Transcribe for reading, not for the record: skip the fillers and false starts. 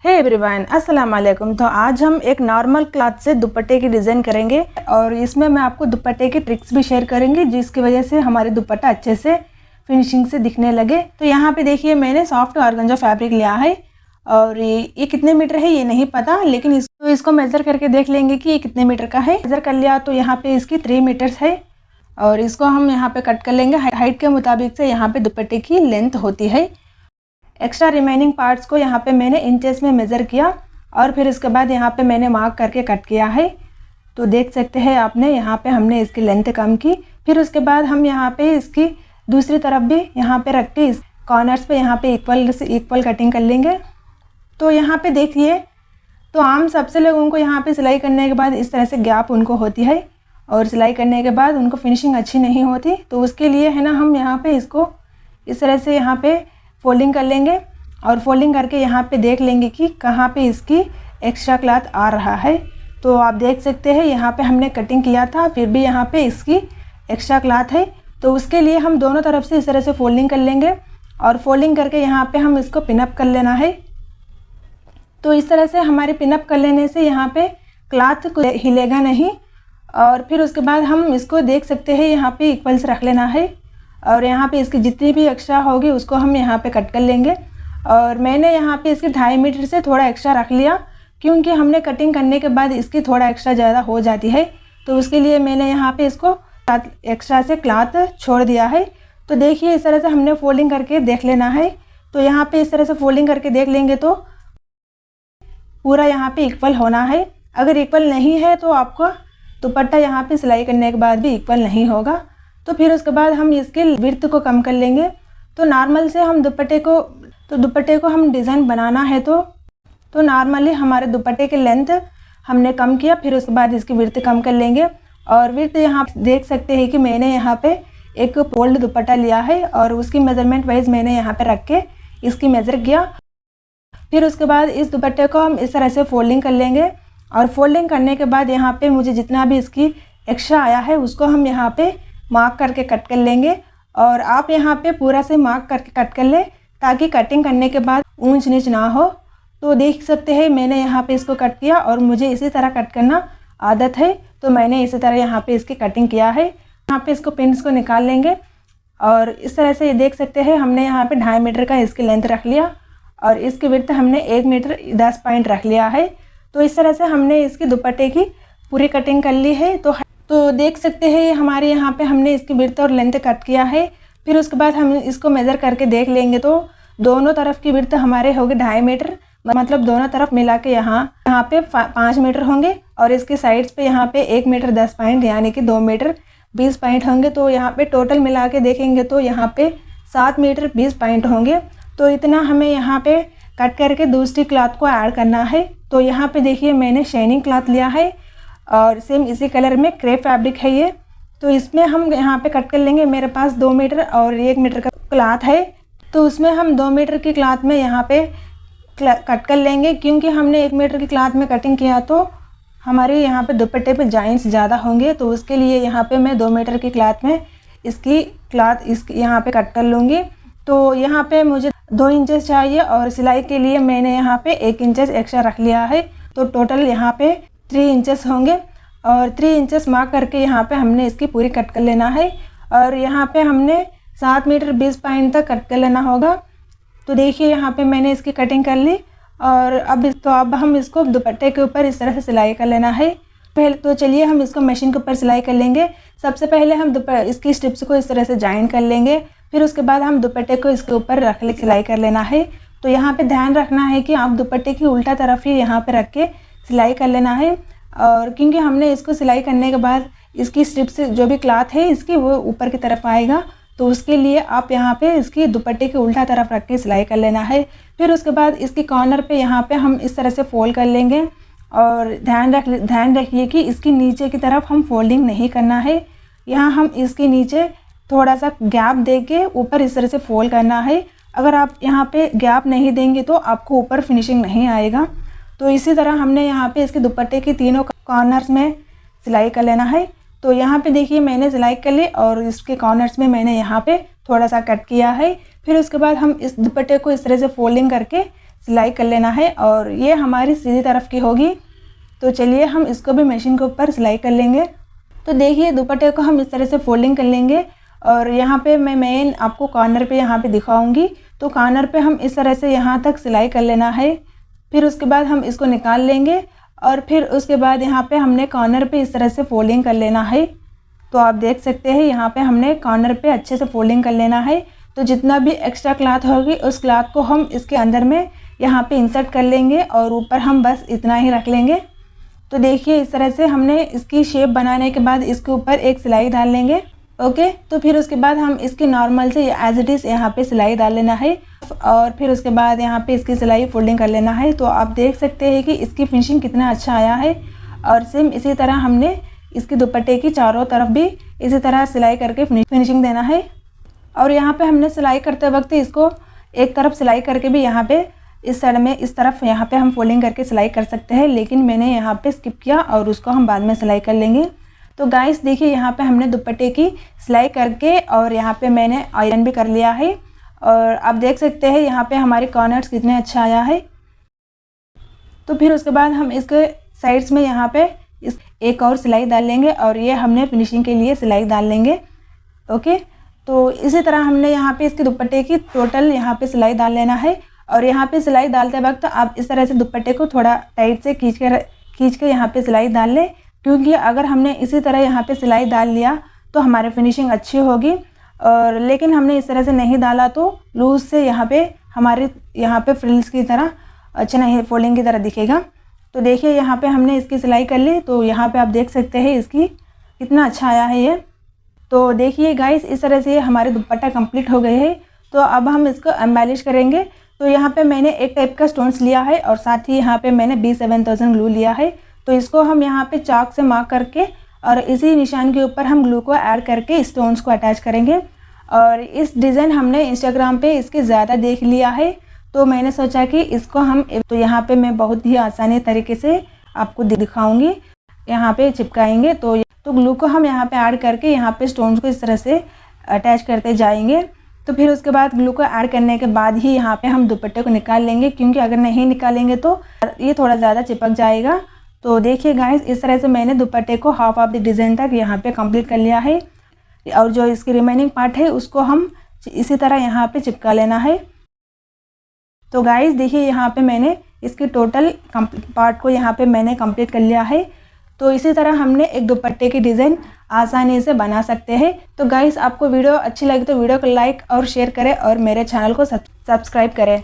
Hey everyone, अस्सलाम वालेकुम। तो आज हम एक नॉर्मल क्लॉथ से दुपट्टे की डिज़ाइन करेंगे और इसमें मैं आपको दुपट्टे की ट्रिक्स भी शेयर करेंगी जिसकी वजह से हमारे दुपट्टा अच्छे से फिनिशिंग से दिखने लगे। तो यहाँ पे देखिए मैंने सॉफ्ट ऑर्गेन्जा फैब्रिक लिया है और ये कितने मीटर है ये नहीं पता, लेकिन इसको मेज़र करके देख लेंगे कि ये कितने मीटर का है। मेज़र कर लिया तो यहाँ पे इसकी 3 मीटर्स है और इसको हम यहाँ पे कट कर लेंगे। हाइट के मुताबिक से यहाँ पे दुपट्टे की लेंथ होती है। एक्स्ट्रा रिमेनिंग पार्ट्स को यहाँ पे मैंने इंचेस में मेज़र किया और फिर इसके बाद यहाँ पे मैंने मार्क करके कट किया है। तो देख सकते हैं आपने यहाँ पे हमने इसकी लेंथ कम की। फिर उसके बाद हम यहाँ पे इसकी दूसरी तरफ भी यहाँ पे रख के इस कॉर्नर्स पे यहाँ पे इक्वल कटिंग कर लेंगे। तो यहाँ पे देखिए, तो आम सबसे लोगों को यहाँ पे सिलाई करने के बाद इस तरह से गैप उनको होती है और सिलाई करने के बाद उनको फिनिशिंग अच्छी नहीं होती। तो उसके लिए है ना, हम यहाँ पे इसको इस तरह से यहाँ पे फोल्डिंग कर लेंगे और फोल्डिंग करके यहाँ पे देख लेंगे कि कहाँ पे इसकी एक्स्ट्रा क्लॉथ आ रहा है। तो आप देख सकते हैं यहाँ पे हमने कटिंग किया था, फिर भी यहाँ पे इसकी एक्स्ट्रा क्लॉथ है। तो उसके लिए हम दोनों तरफ से इस तरह से फोल्डिंग कर लेंगे और फोल्डिंग करके यहाँ पे हम इसको पिनअप कर लेना है। तो इस तरह से हमारे पिनअप कर लेने से यहाँ पे क्लॉथ हिलेगा नहीं। और फिर उसके बाद हम इसको देख सकते हैं यहाँ पे इक्वल से रख लेना है और यहाँ पे इसकी जितनी भी एक्स्ट्रा होगी उसको हम यहाँ पे कट कर लेंगे। और मैंने यहाँ पे इसकी 2.5 मीटर से थोड़ा एक्स्ट्रा रख लिया क्योंकि हमने कटिंग करने के बाद इसकी थोड़ा एक्स्ट्रा ज़्यादा हो जाती है। तो उसके लिए मैंने यहाँ पे इसको एक्स्ट्रा से क्लॉथ छोड़ दिया है। तो देखिए इस तरह से हमने फोल्डिंग करके देख लेना है। तो यहाँ पे इस तरह से फोल्डिंग करके देख लेंगे तो पूरा यहाँ पे इक्वल होना है। अगर इक्वल नहीं है तो आपको दुपट्टा यहाँ पे सिलाई करने के बाद भी इक्वल नहीं होगा। तो फिर उसके बाद हम इसके विड्थ को कम कर लेंगे। तो नॉर्मल से हम दुपट्टे को हम डिज़ाइन बनाना है तो नॉर्मली हमारे दुपट्टे की लेंथ हमने कम किया, फिर उसके बाद इसकी विड्थ कम कर लेंगे। और विड्थ यहाँ देख सकते हैं कि मैंने यहाँ पे एक फोल्ड दुपट्टा लिया है और उसकी मेज़रमेंट वाइज मैंने यहाँ पे रख के इसकी मेज़र किया। फिर उसके बाद इस दुपट्टे को हम इस तरह से फोल्डिंग कर लेंगे और फोल्डिंग करने के बाद यहाँ पे मुझे जितना भी इसकी एक्स्ट्रा आया है उसको हम यहाँ पे मार्क करके कट कर लेंगे। और आप यहाँ पे पूरा से मार्क करके कट कर ले ताकि कटिंग करने के बाद ऊंच नीच ना हो। तो देख सकते हैं मैंने यहाँ पे इसको कट किया और मुझे इसी तरह कट करना आदत है, तो मैंने इसी तरह यहाँ पे इसकी कटिंग किया है। यहाँ पे इसको पिन्स को निकाल लेंगे और इस तरह से ये देख सकते हैं हमने यहाँ पे 2.5 मीटर का इसकी लेंथ रख लिया और इसकी विड्थ हमने 1 मीटर 10 पॉइंट रख लिया है। तो इस तरह से हमने इसकी दुपट्टे की पूरी कटिंग कर ली है। तो देख सकते हैं हमारे यहाँ पे हमने इसकी विड्थ और लेंथ कट किया है। फिर उसके बाद हम इसको मेज़र करके देख लेंगे तो दोनों तरफ की विड्थ हमारे होगी 2.5 मीटर, मतलब दोनों तरफ मिला के यहाँ पे 5 मीटर होंगे और इसके साइड्स पे यहाँ पे 1 मीटर 10 पॉइंट यानी कि 2 मीटर 20 पॉइंट होंगे। तो यहाँ पे टोटल मिला के देखेंगे तो यहाँ पे 7 मीटर 20 पॉइंट होंगे। तो इतना हमें यहाँ पे कट करके दूसरी क्लॉथ को ऐड करना है। तो यहाँ पे देखिए मैंने शाइनिंग क्लॉथ लिया है और सेम इसी कलर में क्रेप फैब्रिक है ये। तो इसमें हम यहाँ पे कट कर लेंगे। मेरे पास 2 मीटर और 1 मीटर का क्लॉथ है तो उसमें हम 2 मीटर की क्लॉथ में यहाँ पे कट कर लेंगे क्योंकि हमने 1 मीटर की क्लॉथ में कटिंग किया तो हमारे यहाँ पे दुपट्टे पे जॉइंट्स ज़्यादा होंगे। तो उसके लिए यहाँ पे मैं 2 मीटर की क्लॉथ में इसकी क्लॉथ यहाँ पे कट कर लूँगी। तो यहाँ पे मुझे 2 इंचेस चाहिए और सिलाई के लिए मैंने यहाँ पे 1 इंचेस एक्स्ट्रा रख लिया है। तो टोटल यहाँ पे 3 इंचेस होंगे और 3 इंचेस मार्क करके यहाँ पे हमने इसकी पूरी कट कर लेना है और यहाँ पे हमने 7 मीटर 20 पॉइंट तक कट कर लेना होगा। तो देखिए यहाँ पे मैंने इसकी कटिंग कर ली और अब हम इसको दुपट्टे के ऊपर इस तरह से सिलाई कर लेना है। पहले तो चलिए हम इसको मशीन के ऊपर सिलाई कर लेंगे। सबसे पहले हम इसकी स्ट्रिप्स को इस तरह से जॉइन कर लेंगे, फिर उसके बाद हम दुपट्टे को इसके ऊपर रख ले सिलाई कर लेना है। तो यहाँ पे ध्यान रखना है कि आप दुपट्टे की उल्टा तरफ ही यहाँ पे रख के सिलाई कर लेना है। और क्योंकि हमने इसको सिलाई करने के बाद इसकी स्ट्रिप्स जो भी क्लॉथ है इसकी वो ऊपर की तरफ आएगा, तो उसके लिए आप यहाँ पे इसकी दुपट्टे की उल्टा तरफ रख के सिलाई कर लेना है। फिर उसके बाद इसकी कॉर्नर पे यहाँ पे हम इस तरह से फोल्ड कर लेंगे और ध्यान रखिए कि इसकी नीचे की तरफ हम फोल्डिंग नहीं करना है। यहाँ हम इसके नीचे थोड़ा सा गैप दे के ऊपर इस तरह से फोल्ड करना है। अगर आप यहाँ पे गैप नहीं देंगे तो आपको ऊपर फिनिशिंग नहीं आएगा। तो इसी तरह हमने यहाँ पे इसके दुपट्टे की तीनों कॉर्नर्स में सिलाई कर लेना है। तो यहाँ पे देखिए मैंने सिलाई कर ली और इसके कॉर्नर्स में मैंने यहाँ पे थोड़ा सा कट किया है। फिर उसके बाद हम इस दुपट्टे को इस तरह से फोल्डिंग करके सिलाई कर लेना है और ये हमारी सीधी तरफ की होगी। तो चलिए हम इसको भी मशीन के ऊपर सिलाई कर लेंगे। तो देखिए दुपट्टे को हम इस तरह से फोल्डिंग कर लेंगे और यहाँ पे मैं मेन आपको कॉर्नर पे यहाँ पे दिखाऊंगी। तो कॉर्नर पे हम इस तरह से यहाँ तक सिलाई कर लेना है। फिर उसके बाद हम इसको निकाल लेंगे और फिर उसके बाद यहाँ पे हमने कॉर्नर पे इस तरह से फोल्डिंग कर लेना है। तो आप देख सकते हैं यहाँ पे हमने कॉर्नर पे अच्छे से फोल्डिंग कर लेना है। तो जितना भी एक्स्ट्रा क्लॉथ होगी उस क्लॉथ को हम इसके अंदर में यहाँ पे इंसर्ट कर लेंगे और ऊपर हम बस इतना ही रख लेंगे। तो देखिए इस तरह से हमने इसकी शेप बनाने के बाद इसके ऊपर एक सिलाई डाल लेंगे। ओके, तो फिर उसके बाद हम इसकी नॉर्मल से एज इट इज़ यहाँ पे सिलाई डाल लेना है और फिर उसके बाद यहाँ पे इसकी सिलाई फोल्डिंग कर लेना है। तो आप देख सकते हैं कि इसकी फिनिशिंग कितना अच्छा आया है। और सेम इसी तरह हमने इसकी दुपट्टे की चारों तरफ भी इसी तरह सिलाई करके फिनिशिंग देना है। और यहाँ पे हमने सिलाई करते वक्त इसको एक तरफ सिलाई करके भी यहाँ पे इस साइड में इस तरफ यहाँ पे हम फोल्डिंग करके सिलाई कर सकते हैं, लेकिन मैंने यहाँ पे स्किप किया और उसको हम बाद में सिलाई कर लेंगे। तो गाइस देखिए यहाँ पे हमने दुपट्टे की सिलाई करके और यहाँ पे मैंने आयरन भी कर लिया है और आप देख सकते हैं यहाँ पे हमारे कॉर्नर्स कितने अच्छा आया है। तो फिर उसके बाद हम इसके साइड्स में यहाँ पे इस एक और सिलाई डाल लेंगे और ये हमने फिनिशिंग के लिए सिलाई डाल लेंगे। ओके, तो इसी तरह हमने यहाँ पे इसके दुपट्टे की टोटल यहाँ पे सिलाई डाल लेना है। और यहाँ पे सिलाई डालते वक्त आप इस तरह से दुपट्टे को थोड़ा टाइट से खींच के यहाँ पे सिलाई डाल लें, क्योंकि अगर हमने इसी तरह यहाँ पे सिलाई डाल लिया तो हमारी फिनिशिंग अच्छी होगी। और लेकिन हमने इस तरह से नहीं डाला तो लूज से यहाँ पे हमारे यहाँ पे फ्रिल्स की तरह अच्छा नहीं फोल्डिंग की तरह दिखेगा। तो देखिए यहाँ पे हमने इसकी सिलाई कर ली। तो यहाँ पे आप देख सकते हैं इसकी कितना अच्छा आया है ये। तो देखिए गाइस इस तरह से हमारे दुपट्टा कंप्लीट हो गए हैं। तो अब हम इसको एम्बेलिश करेंगे। तो यहाँ पे मैंने एक टाइप का स्टोन्स लिया है और साथ ही यहाँ पे मैंने B7000 ग्लू लिया है। तो इसको हम यहाँ पे चाक से मार्क करके और इसी निशान के ऊपर हम ग्लू को ऐड करके स्टोन्स को अटैच करेंगे। और इस डिज़ाइन हमने इंस्टाग्राम पे इसके ज़्यादा देख लिया है, तो मैंने सोचा कि इसको हम तो यहाँ पे मैं बहुत ही आसानी तरीके से आपको दिखाऊंगी। यहाँ पे चिपकाएंगे तो ग्लू को हम यहाँ पे ऐड करके यहाँ पे स्टोन्स को इस तरह से अटैच करते जाएंगे। तो फिर उसके बाद ग्लू को ऐड करने के बाद ही यहाँ पे हम दुपट्टे को निकाल लेंगे, क्योंकि अगर नहीं निकालेंगे तो ये थोड़ा ज़्यादा चिपक जाएगा। तो देखिए गाइस इस तरह से मैंने दुपट्टे को हाफ ऑफ द डिज़ाइन तक यहाँ पे कंप्लीट कर लिया है और जो इसकी रिमेनिंग पार्ट है उसको हम इसी तरह यहाँ पे चिपका लेना है। तो गाइस देखिए यहाँ पे मैंने इसके टोटल पार्ट को यहाँ पे मैंने कंप्लीट कर लिया है। तो इसी तरह हमने एक दुपट्टे की डिज़ाइन आसानी से बना सकते हैं। तो गाइस आपको वीडियो अच्छी लगी तो वीडियो को लाइक और शेयर करें और मेरे चैनल को सब्सक्राइब करें।